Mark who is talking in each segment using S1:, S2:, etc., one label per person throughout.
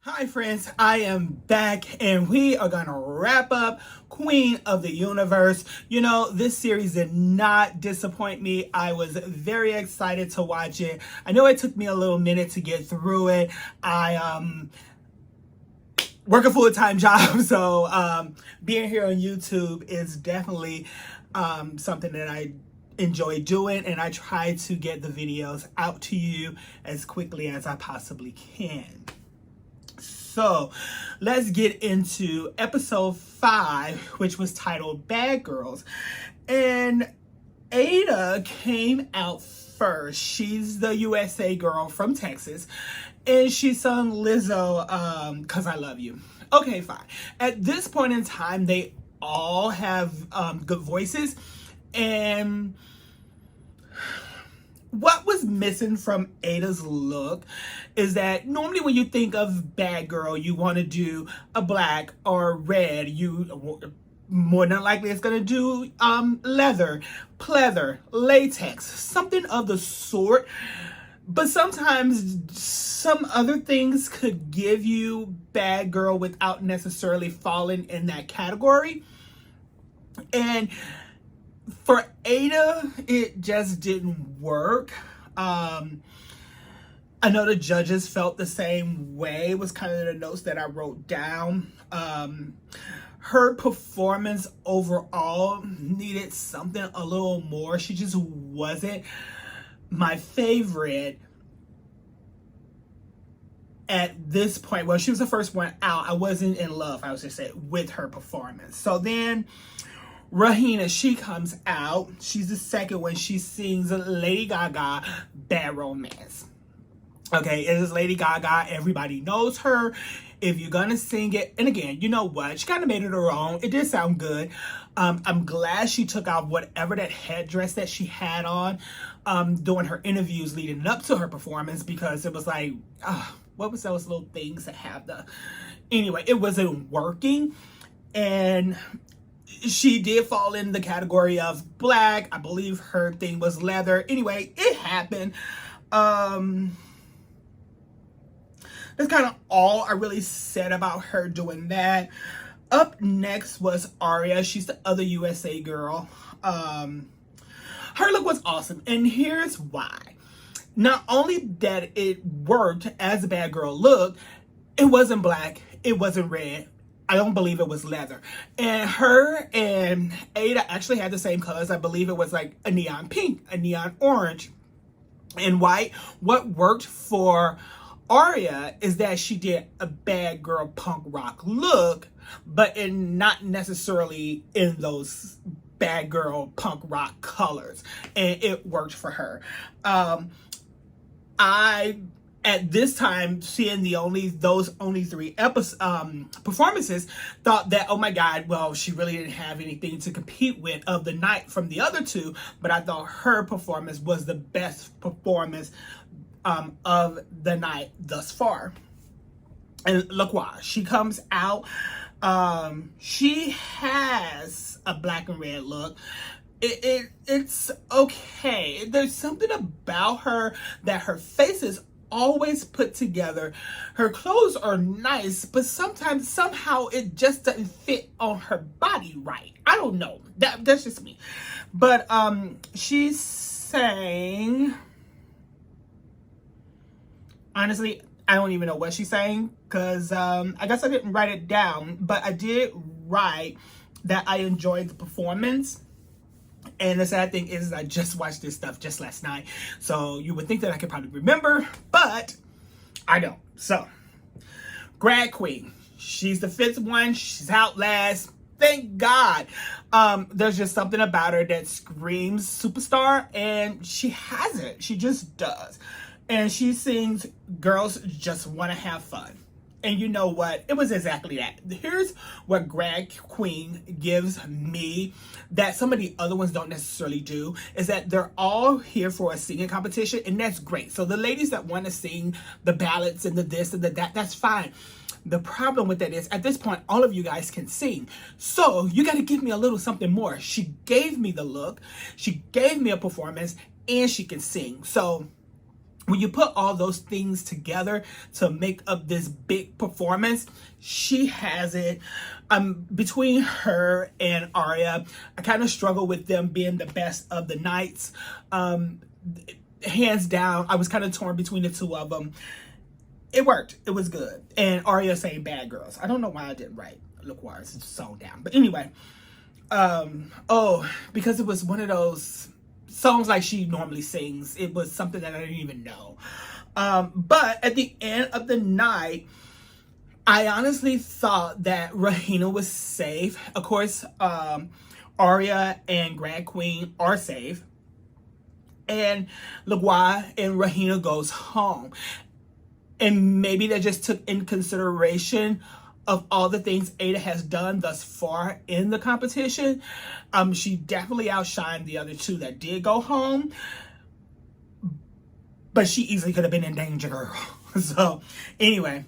S1: Hi friends, I am back and we are going to wrap up Queen of the Universe. You know, this series did not disappoint me. I was very excited to watch it. I know it took me a little minute to get through it. I work a full-time job, so being here on YouTube is definitely something that I enjoy doing, and I try to get the videos out to you as quickly as I possibly can. So let's get into episode 5, which was titled Bad Girls. And Aydah came out first. She's the USA girl from Texas. And she sung Lizzo, Cause I Love You. Okay, fine. At this point in time, they all have good voices. And what was missing from Aydah's look is that normally when you think of bad girl, you want to do a black or red. You more than likely it's going to do leather, pleather, latex, something of the sort. But sometimes some other things could give you bad girl without necessarily falling in that category. And for Aydah, it just didn't work. I know the judges felt the same way. It was kind of the notes that I wrote down. Her performance overall needed something a little more. She just wasn't my favorite at this point. Well, she was the first one out. I wasn't in love, I was just saying, with her performance. So then Raheena, she comes out. She's the second one. She sings Lady Gaga, Bad Romance. Okay, it is Lady Gaga. Everybody knows her. If you're gonna sing it, and again, you know what? She kind of made it her own. It did sound good. I'm glad she took off whatever that headdress that she had on during her interviews leading up to her performance, because it was like, what was those little things that have the... Anyway, it wasn't working. And she did fall in the category of black. I believe her thing was leather. Anyway, it happened. That's kind of all I really said about her doing that. Up next was Arya. She's the other USA girl. Her look was awesome, and here's why. Not only that it worked as a bad girl look, it wasn't black, it wasn't red. I don't believe it was leather. And her and Aydah actually had the same colors. I believe it was like a neon pink, a neon orange, and white. What worked for Arya is that she did a bad girl punk rock look, but not necessarily in those bad girl punk rock colors. And it worked for her. At this time, seeing those only 3 performances, thought that, oh my God, well, she really didn't have anything to compete with of the night from the other 2, but I thought her performance was the best performance of the night thus far. And look why. She comes out, she has a black and red look. It's okay. There's something about her that her face is always put together. Her clothes are nice, but sometimes somehow it just doesn't fit on her body right. I don't know. That's just me. But she sang, honestly, I don't even know what she's saying, because I guess I didn't write it down, but I did write that I enjoyed the performance. And the sad thing is I just watched this stuff just last night, so you would think that I could probably remember, but I don't. So, Grad Queen, she's the 5th one. She's out last. Thank God. There's just something about her that screams superstar, and she has it. She just does. And she sings Girls Just Want to Have Fun. And you know what? It was exactly that. Here's what Grad Queen gives me that some of the other ones don't necessarily do, is that they're all here for a singing competition, and that's great. So the ladies that want to sing the ballads and the this and the that, that's fine. The problem with that is, at this point, all of you guys can sing. So you got to give me a little something more. She gave me the look, she gave me a performance, and she can sing. So when you put all those things together to make up this big performance, she has it. Between her and Arya, I kind of struggle with them being the best of the nights. Hands down, I was kind of torn between the two of them. It worked. It was good. And Arya saying "Bad Girls." I don't know why I didn't write LaQuar's song down, but anyway. Because it was one of those songs like she normally sings. It was something that I didn't even know. But at the end of the night, I honestly thought that Raheena was safe. Of course, Arya and Grand Queen are safe. And LaQuar and Raheena goes home. And maybe they just took in consideration of all the things Aydah has done thus far in the competition. She definitely outshined the other two that did go home. But she easily could have been in danger, girl. So, anyway,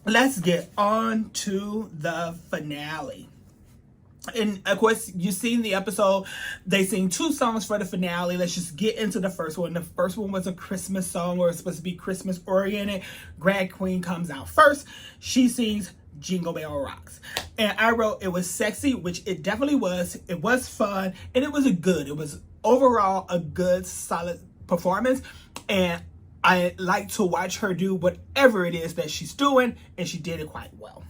S1: let's get on to the finale. And of course, you've seen the episode. They sing 2 songs for the finale. Let's just get into the first one. The first one was a Christmas song, or it's supposed to be Christmas oriented. Drag Queen comes out first. She sings Jingle Bell Rocks. And I wrote it was sexy, which it definitely was. It was fun, and it was it was overall a good, solid performance. And I like to watch her do whatever it is that she's doing, and she did it quite well.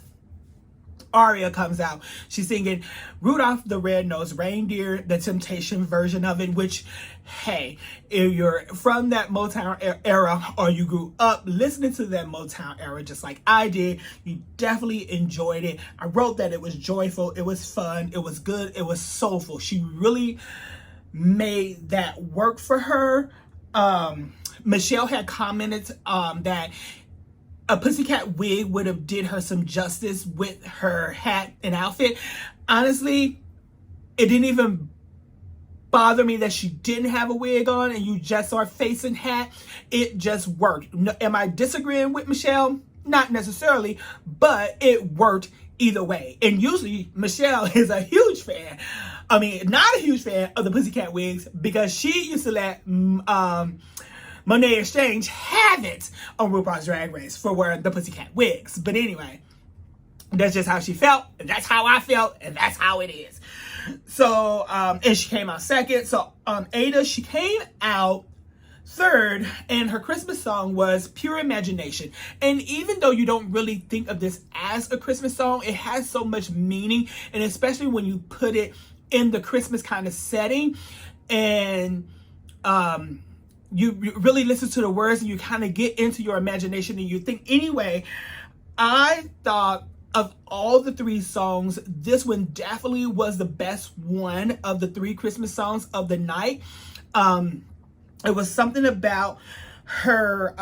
S1: Arya comes out. She's singing Rudolph the Red-Nosed Reindeer, the Temptation version of it, which, hey, if you're from that Motown era or you grew up listening to that Motown era just like I did, you definitely enjoyed it. I wrote that it was joyful, it was fun, it was good, it was soulful. She really made that work for her. Michelle had commented that a pussycat wig would have did her some justice with her hat and outfit. Honestly, it didn't even bother me that she didn't have a wig on and you just saw her face and hat. It just worked. Am I disagreeing with Michelle? Not necessarily, but it worked either way. And usually Michelle is a huge fan. I mean, not a huge fan of the pussycat wigs, because she used to let Monet Exchange have it on RuPaul's Drag Race for wearing the pussycat wigs. But anyway, that's just how she felt, and that's how I felt, and that's how it is. So, and she came out second. So, Aydah, she came out third, and her Christmas song was Pure Imagination. And even though you don't really think of this as a Christmas song, it has so much meaning, and especially when you put it in the Christmas kind of setting, and you really listen to the words and you kind of get into your imagination and you think. Anyway, I thought of all the 3 songs, this one definitely was the best one of the 3 Christmas songs of the night. It was something about her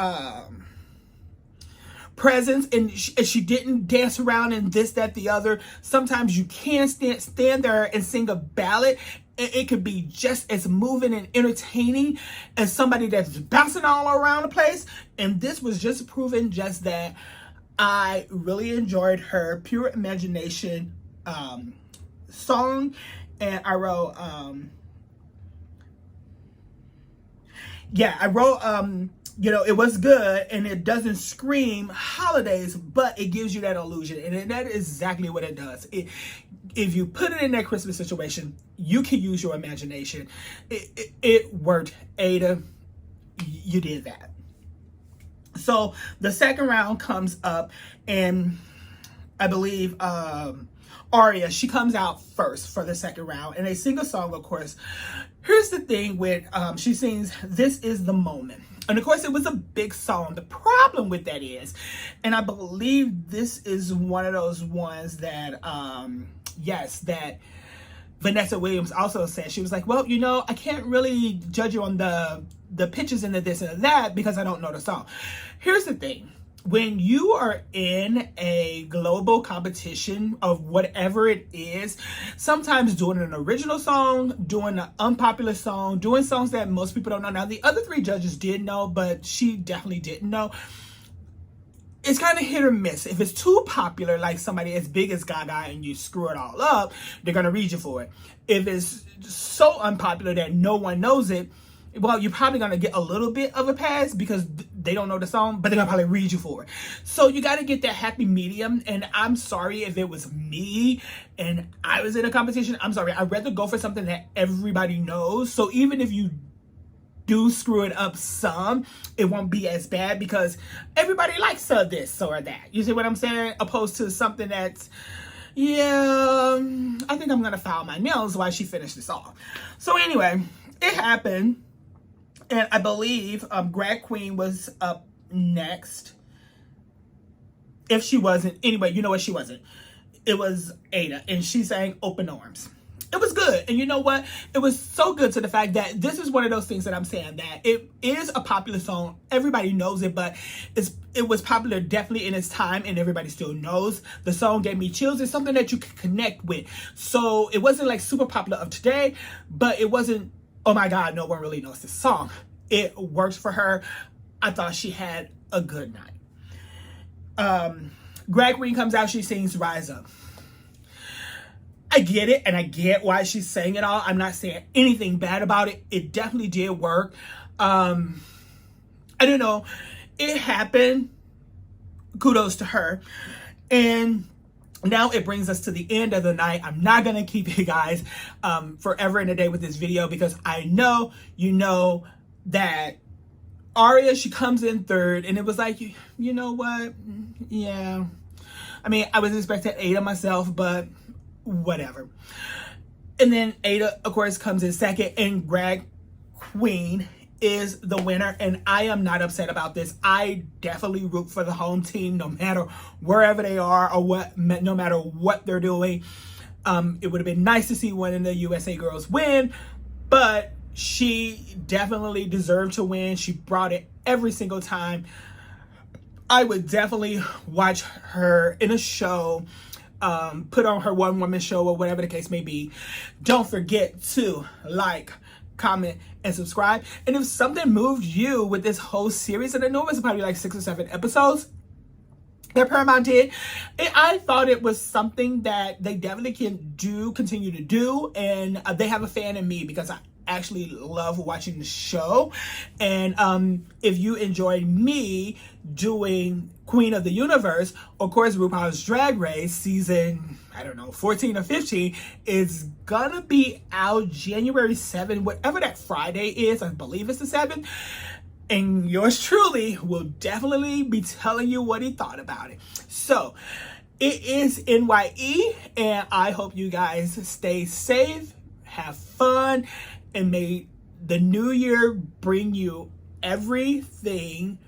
S1: presence, and she didn't dance around and this, that, the other. Sometimes you can stand there and sing a ballad, and it could be just as moving and entertaining as somebody that's bouncing all around the place. And this was just proving just that. I really enjoyed her Pure Imagination song, and I wrote it was good, and it doesn't scream holidays, but it gives you that illusion, and that is exactly what it does. If you put it in that Christmas situation, you can use your imagination. It worked. Aydah, you did that. So the second round comes up, and I believe Arya, she comes out first for the second round, and they sing a song, of course. Here's the thing with, she sings This Is the Moment. And of course, it was a big song. The problem with that is, and I believe this is one of those ones that, that Vanessa Williams also said. She was like, well, I can't really judge you on the pitches and the this and that because I don't know the song. Here's the thing. When you are in a global competition of whatever it is, sometimes doing an original song, doing an unpopular song, doing songs that most people don't know. Now, the other 3 judges did know, but she definitely didn't know. It's kind of hit or miss. If it's too popular, like somebody as big as Gaga, and you screw it all up, they're going to read you for it. If it's so unpopular that no one knows it, well, you're probably gonna get a little bit of a pass because they don't know the song, but they're gonna probably read you for it. So you got to get that happy medium. And I'm sorry if it was me and I was in a competition. I'm sorry. I'd rather go for something that everybody knows. So even if you do screw it up some, it won't be as bad because everybody likes this or that. You see what I'm saying? Opposed to something that's, yeah, I think I'm gonna file my nails while she finished this off. So anyway, it happened, and I believe Drag Queen was up next. If she wasn't, anyway, you know what, she wasn't. It was Aydah, and she sang Open Arms. It was good. And you know what? It was so good to the fact that this is one of those things that I'm saying that it is a popular song. Everybody knows it, but it was popular definitely in its time, and everybody still knows. The song gave me chills. It's something that you can connect with. So it wasn't like super popular of today, but it wasn't, oh my God, no one really knows this song. It works for her. I thought she had a good night. Drag Queen comes out, she sings Rise Up. I get it, and I get why she's saying it all. I'm not saying anything bad about it. It definitely did work. I don't know. It happened. Kudos to her. And now it brings us to the end of the night. I'm not going to keep you guys forever and a day with this video because I know you know that Arya, she comes in third, and it was like, you know what? Yeah. I mean, I was expecting Aydah myself, but whatever. And then Aydah, of course, comes in second, and Drag Queen is the winner. And I am not upset about this. I definitely root for the home team, no matter wherever they are or what, no matter what they're doing. It would have been nice to see one of the USA girls win, but she definitely deserved to win. She brought it every single time. I would definitely watch her in a show, put on her one-woman show or whatever the case may be. Don't forget to like, comment, and subscribe. And if something moved you with this whole series, and I know it's probably like 6 or 7 episodes that Paramount did, I thought it was something that they definitely can continue to do, and they have a fan in me because I actually love watching the show. And if you enjoyed me doing Queen of the Universe, of course RuPaul's Drag Race season, I don't know, 14 or 15 is gonna be out January 7th, whatever that Friday is. I believe it's the 7th. And yours truly will definitely be telling you what he thought about it. So it is NYE, and I hope you guys stay safe, have fun, and may the new year bring you everything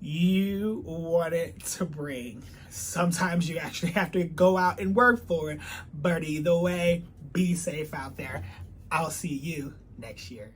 S1: you want it to bring. Sometimes you actually have to go out and work for it, but either way, be safe out there. I'll see you next year.